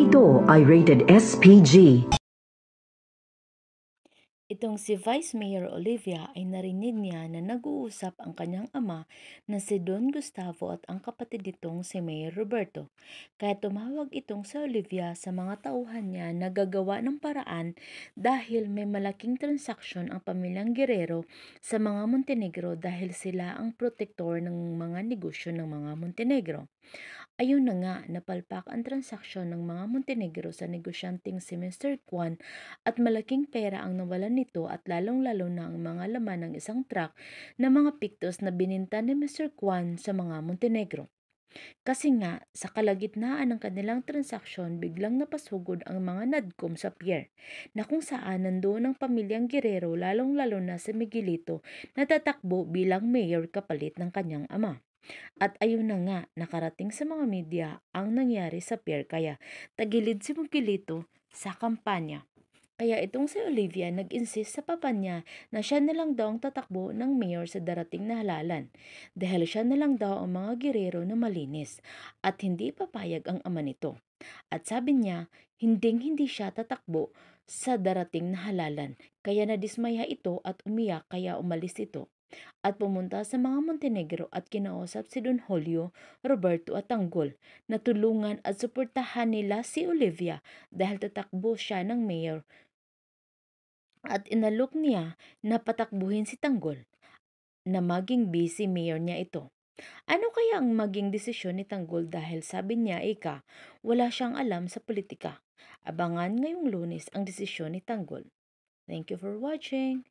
Ito ay rated SPG. Itong si Vice Mayor Olivia ay narinig niya na nag-uusap ang kanyang ama na si Don Gustavo at ang kapatid nitong si Mayor Roberto. Kaya tumawag itong si Olivia sa mga tauhan niya na gagawa ng paraan dahil may malaking transaksyon ang pamilyang Guerrero sa mga Montenegro dahil sila ang protektor ng mga negosyo ng mga Montenegro. Ayun na nga, napalpak ang transaksyon ng mga Montenegro sa negosyanteng si Mr. Kwan at malaking pera ang nawalan nito at lalong-lalo na ang mga laman ng isang truck na mga pictos na bininta ni Mr. Kwan sa mga Montenegro. Kasi nga, sa kalagitnaan ng kanilang transaksyon, biglang napasugod ang mga NADCOM sa pier, na kung saan nandoon ang pamilyang Guerrero lalong-lalo na si Miguelito na tatakbo bilang mayor kapalit ng kanyang ama. At ayun na nga, nakarating sa mga media ang nangyari sa pier kaya tagilid si Miguelito sa kampanya. Kaya itong si Olivia nag-insist sa papa niya na siya na lang daw ang tatakbo ng mayor sa darating na halalan dahil siya na lang daw ang mga Guerrero na malinis at hindi papayag ang ama nito. At sabi niya, hinding-hindi siya tatakbo sa darating na halalan kaya nadismaya ito at umiyak kaya umalis ito at pumunta sa mga Montenegro at kinausap si Don Julio, Roberto at Tanggol na tulungan at suportahan nila si Olivia dahil tatakbo siya ng mayor at inalok niya na patakbuhin si Tanggol na maging vice mayor niya ito. Ano kaya ang maging desisyon ni Tanggol dahil sabi niya wala siyang alam sa politika. Abangan ngayong Lunes ang desisyon ni Tanggol. Thank you for watching.